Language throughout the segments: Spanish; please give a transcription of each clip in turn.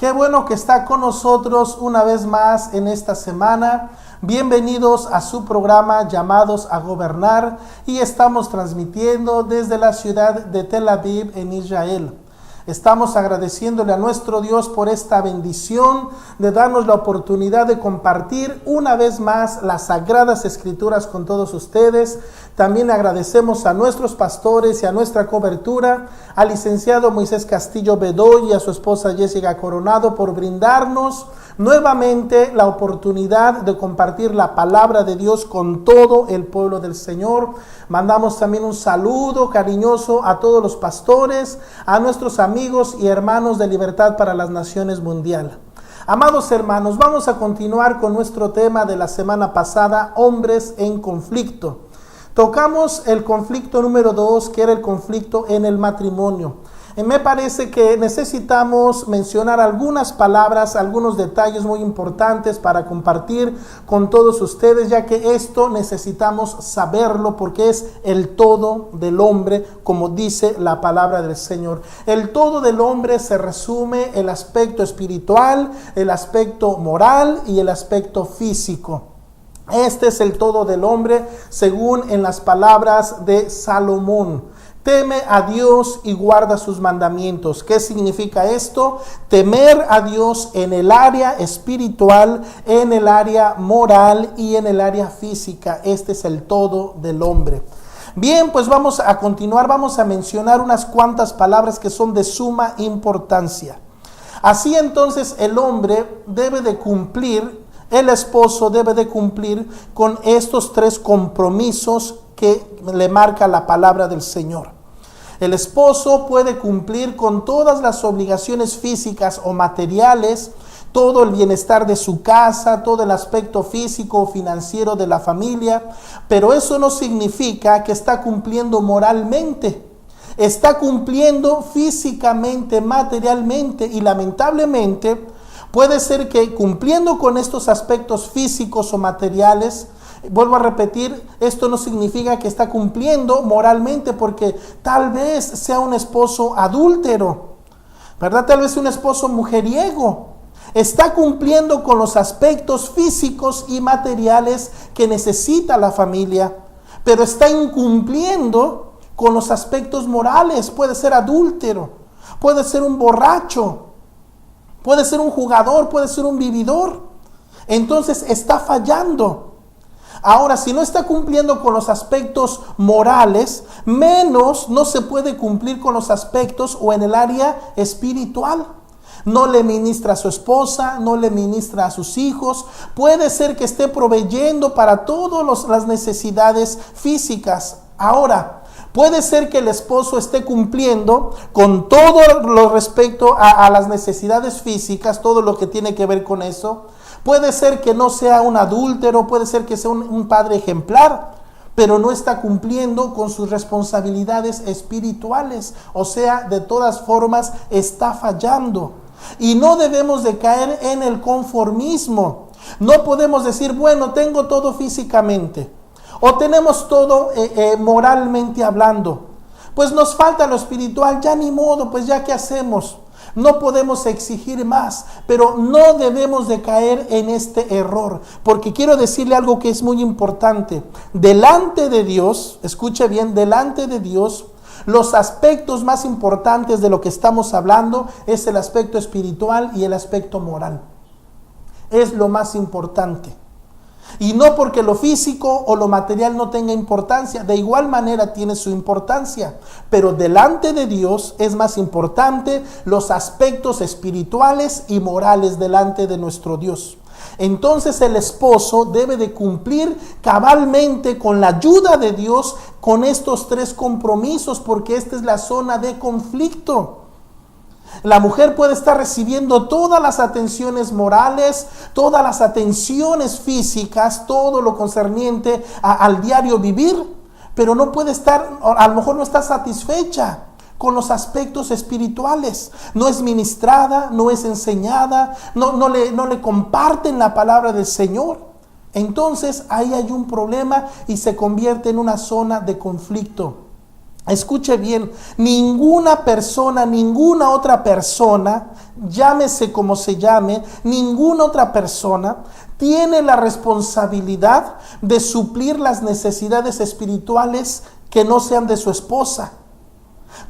Qué bueno que está con nosotros una vez más en esta semana. Bienvenidos a su programa Llamados a Gobernar y estamos transmitiendo desde la ciudad de Tel Aviv en Israel. Estamos agradeciéndole a nuestro Dios por esta bendición de darnos la oportunidad de compartir una vez más las Sagradas Escrituras con todos ustedes. También agradecemos a nuestros pastores y a nuestra cobertura, al licenciado Moisés Castillo Bedoy y a su esposa Jessica Coronado por brindarnos nuevamente la oportunidad de compartir la palabra de Dios con todo el pueblo del Señor. Mandamos también un saludo cariñoso a todos los pastores, a nuestros amigos y hermanos de Libertad para las Naciones Mundial. Amados hermanos, vamos a continuar con nuestro tema de la semana pasada, hombres en conflicto. Tocamos el conflicto número 2, que era el conflicto en el matrimonio. Me parece que necesitamos mencionar algunas palabras, algunos detalles muy importantes para compartir con todos ustedes, ya que esto necesitamos saberlo porque es el todo del hombre, como dice la palabra del Señor. El todo del hombre se resume el aspecto espiritual, el aspecto moral y el aspecto físico. Este es el todo del hombre, según en las palabras de Salomón. Teme a Dios y guarda sus mandamientos. ¿Qué significa esto? Temer a Dios en el área espiritual, en el área moral y en el área física. Este es el todo del hombre. Bien, pues vamos a continuar. Vamos a mencionar unas cuantas palabras que son de suma importancia. Así entonces el hombre debe de cumplir, el esposo debe de cumplir con estos 3 compromisos que le marca la palabra del Señor. El esposo puede cumplir con todas las obligaciones físicas o materiales, todo el bienestar de su casa, todo el aspecto físico o financiero de la familia, pero eso no significa que está cumpliendo moralmente. Está cumpliendo físicamente, materialmente, y lamentablemente puede ser que cumpliendo con estos aspectos físicos o materiales, vuelvo a repetir, esto no significa que está cumpliendo moralmente, porque tal vez sea un esposo adúltero, ¿verdad? Tal vez un esposo mujeriego. Está cumpliendo con los aspectos físicos y materiales que necesita la familia, pero está incumpliendo con los aspectos morales. Puede ser adúltero, puede ser un borracho, puede ser un jugador, puede ser un vividor. Entonces está fallando. Ahora, si no está cumpliendo con los aspectos morales, menos no se puede cumplir con los aspectos o en el área espiritual. No le ministra a su esposa, no le ministra a sus hijos. Puede ser que esté proveyendo para todas las necesidades físicas. Ahora, puede ser que el esposo esté cumpliendo con todo lo respecto a las necesidades físicas, todo lo que tiene que ver con eso. Puede ser que no sea un adúltero, puede ser que sea un padre ejemplar, pero no está cumpliendo con sus responsabilidades espirituales. O sea, de todas formas está fallando. Y no debemos de caer en el conformismo. No podemos decir, bueno, tengo todo físicamente, o tenemos todo moralmente hablando. Pues nos falta lo espiritual, ya ni modo, pues ya qué hacemos. No podemos exigir más, pero no debemos de caer en este error, porque quiero decirle algo que es muy importante. Delante de Dios, escuche bien, delante de Dios, los aspectos más importantes de lo que estamos hablando es el aspecto espiritual y el aspecto moral. Es lo más importante. Y no porque lo físico o lo material no tenga importancia, de igual manera tiene su importancia, pero delante de Dios es más importante los aspectos espirituales y morales delante de nuestro Dios. Entonces el esposo debe de cumplir cabalmente con la ayuda de Dios con estos 3 compromisos, porque esta es la zona de conflicto. La mujer puede estar recibiendo todas las atenciones morales, todas las atenciones físicas, todo lo concerniente al diario vivir, pero no puede estar, a lo mejor no está satisfecha con los aspectos espirituales. No es ministrada, no es enseñada, no le comparten la palabra del Señor. Entonces ahí hay un problema y se convierte en una zona de conflicto. Escuche bien, ninguna persona, ninguna otra persona, llámese como se llame, ninguna otra persona tiene la responsabilidad de suplir las necesidades espirituales que no sean de su esposa.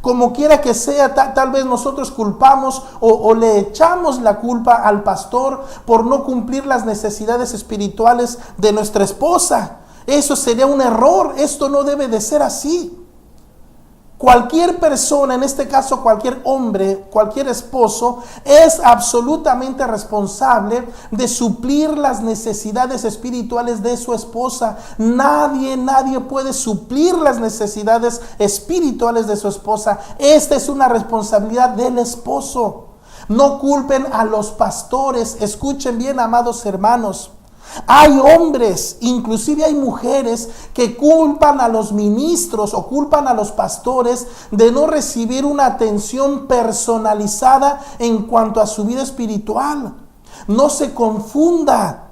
Como quiera que sea, tal vez nosotros culpamos o le echamos la culpa al pastor por no cumplir las necesidades espirituales de nuestra esposa. Eso sería un error, esto no debe de ser así. Cualquier persona, en este caso cualquier hombre, cualquier esposo, es absolutamente responsable de suplir las necesidades espirituales de su esposa. Nadie puede suplir las necesidades espirituales de su esposa. Esta es una responsabilidad del esposo. No culpen a los pastores. Escuchen bien, amados hermanos. Hay hombres, inclusive hay mujeres que culpan a los ministros o culpan a los pastores de no recibir una atención personalizada en cuanto a su vida espiritual. No se confunda.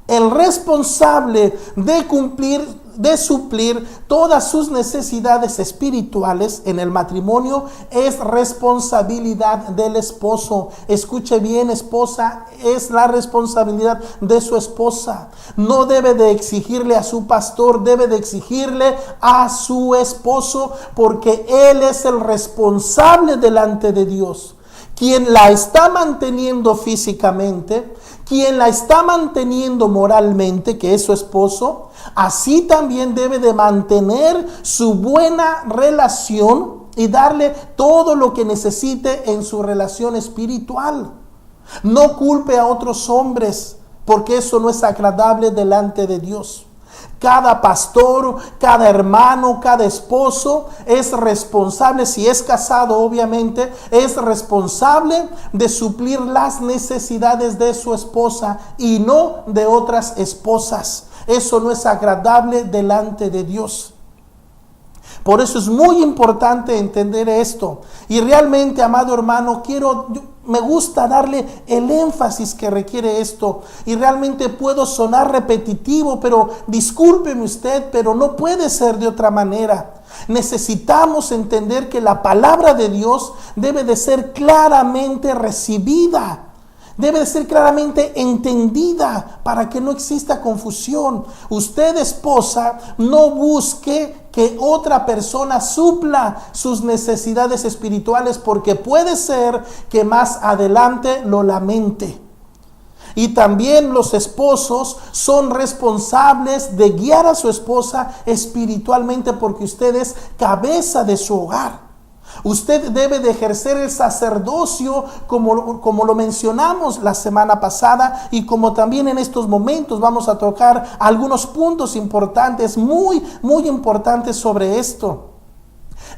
El responsable de suplir todas sus necesidades espirituales en el matrimonio es responsabilidad del esposo. Escuche bien, esposa, es la responsabilidad de su esposa. No debe de exigirle a su pastor, debe de exigirle a su esposo, porque él es el responsable delante de Dios. Quien la está manteniendo físicamente, quien la está manteniendo moralmente, que es su esposo, así también debe de mantener su buena relación y darle todo lo que necesite en su relación espiritual. No culpe a otros hombres, porque eso no es agradable delante de Dios. Cada pastor, cada hermano, cada esposo es responsable, si es casado obviamente, es responsable de suplir las necesidades de su esposa y no de otras esposas. Eso no es agradable delante de Dios. Por eso es muy importante entender esto. Y realmente, amado hermano, me gusta darle el énfasis que requiere esto. Y realmente puedo sonar repetitivo, pero discúlpeme usted, pero no puede ser de otra manera. Necesitamos entender que la palabra de Dios debe de ser claramente recibida. Debe de ser claramente entendida para que no exista confusión. Usted, esposa, no busque que otra persona supla sus necesidades espirituales, porque puede ser que más adelante lo lamente. Y también los esposos son responsables de guiar a su esposa espiritualmente, porque usted es cabeza de su hogar. Usted debe de ejercer el sacerdocio como lo mencionamos la semana pasada, y como también en estos momentos vamos a tocar algunos puntos importantes, muy importantes sobre esto.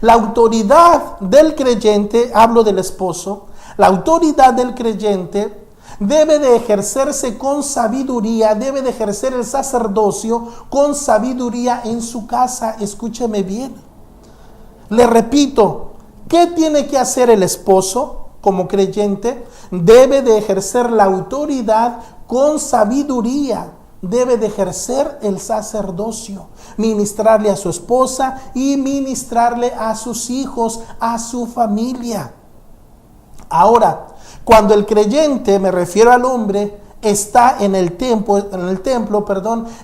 La autoridad del creyente, hablo del esposo, la autoridad del creyente debe de ejercerse con sabiduría, debe de ejercer el sacerdocio con sabiduría en su casa. Escúcheme bien. Le repito, ¿qué tiene que hacer el esposo como creyente? Debe de ejercer la autoridad con sabiduría. Debe de ejercer el sacerdocio, ministrarle a su esposa y ministrarle a sus hijos, a su familia. Ahora, cuando el creyente, me refiero al hombre, está en el templo,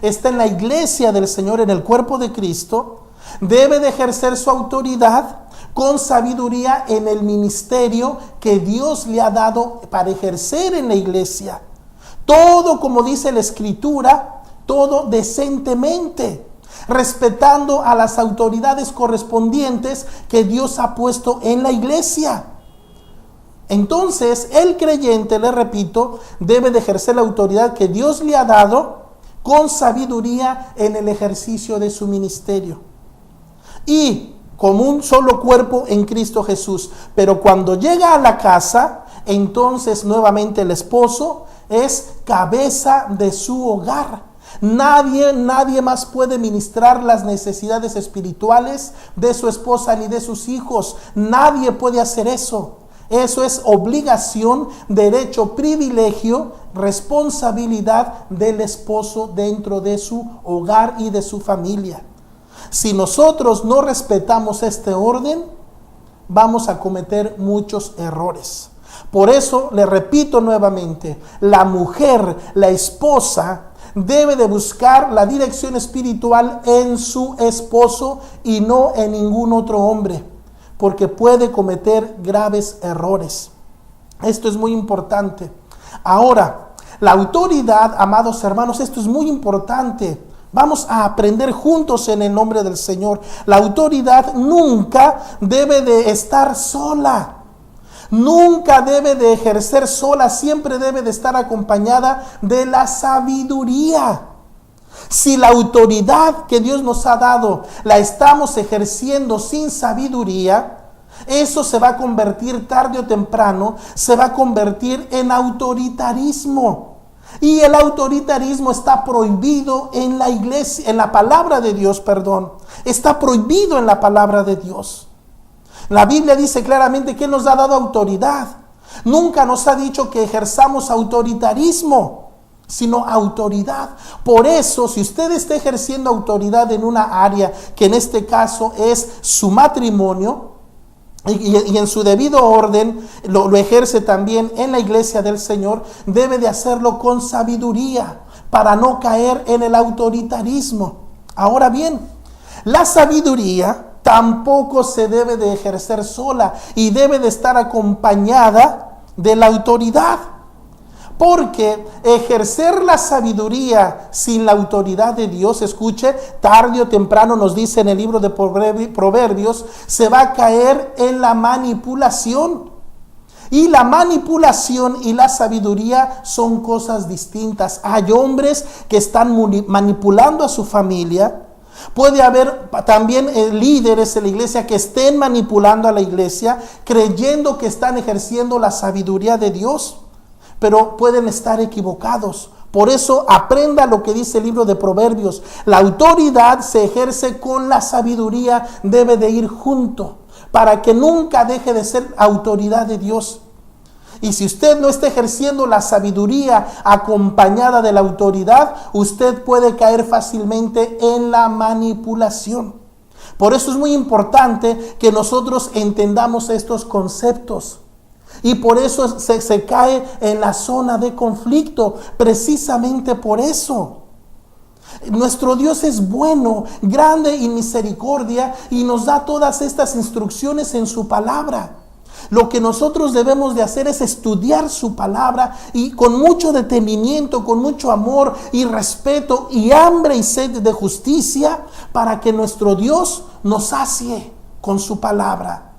está en la iglesia del Señor, en el cuerpo de Cristo, debe de ejercer su autoridad con sabiduría en el ministerio que Dios le ha dado para ejercer en la iglesia. Todo, como dice la Escritura, todo decentemente, respetando a las autoridades correspondientes que Dios ha puesto en la iglesia. Entonces, el creyente, le repito, debe de ejercer la autoridad que Dios le ha dado con sabiduría en el ejercicio de su ministerio. Y como un solo cuerpo en Cristo Jesús. Pero cuando llega a la casa, entonces nuevamente el esposo es cabeza de su hogar. Nadie más puede ministrar las necesidades espirituales de su esposa ni de sus hijos. Nadie puede hacer eso. Eso es obligación, derecho, privilegio, responsabilidad del esposo dentro de su hogar y de su familia. Si nosotros no respetamos este orden, vamos a cometer muchos errores. Por eso, le repito nuevamente, la mujer, la esposa, debe de buscar la dirección espiritual en su esposo y no en ningún otro hombre, porque puede cometer graves errores. Esto es muy importante. Ahora, la autoridad, amados hermanos, esto es muy importante. Vamos a aprender juntos en el nombre del Señor. La autoridad nunca debe de estar sola. Nunca debe de ejercer sola, siempre debe de estar acompañada de la sabiduría. Si la autoridad que Dios nos ha dado la estamos ejerciendo sin sabiduría, eso se va a convertir tarde o temprano, se va a convertir en autoritarismo. Y el autoritarismo está prohibido en la iglesia, en la palabra de Dios, está prohibido en la palabra de Dios. La Biblia dice claramente que nos ha dado autoridad. Nunca nos ha dicho que ejerzamos autoritarismo, sino autoridad. Por eso, si usted está ejerciendo autoridad en una área, que en este caso es su matrimonio, y en su debido orden lo ejerce también en la iglesia del Señor, debe de hacerlo con sabiduría para no caer en el autoritarismo. Ahora bien, la sabiduría tampoco se debe de ejercer sola y debe de estar acompañada de la autoridad. Porque ejercer la sabiduría sin la autoridad de Dios, escuche, tarde o temprano nos dice en el libro de Proverbios, se va a caer en la manipulación. Y la manipulación y la sabiduría son cosas distintas. Hay hombres que están manipulando a su familia. Puede haber también líderes en la iglesia que estén manipulando a la iglesia, creyendo que están ejerciendo la sabiduría de Dios, pero pueden estar equivocados. Por eso aprenda lo que dice el libro de Proverbios. La autoridad se ejerce con la sabiduría, debe de ir junto, para que nunca deje de ser autoridad de Dios. Y si usted no está ejerciendo la sabiduría acompañada de la autoridad, usted puede caer fácilmente en la manipulación. Por eso es muy importante que nosotros entendamos estos conceptos. Y por eso se cae en la zona de conflicto, precisamente por eso. Nuestro Dios es bueno, grande en misericordia y nos da todas estas instrucciones en su palabra. Lo que nosotros debemos de hacer es estudiar su palabra y con mucho detenimiento, con mucho amor y respeto y hambre y sed de justicia para que nuestro Dios nos sacie con su palabra.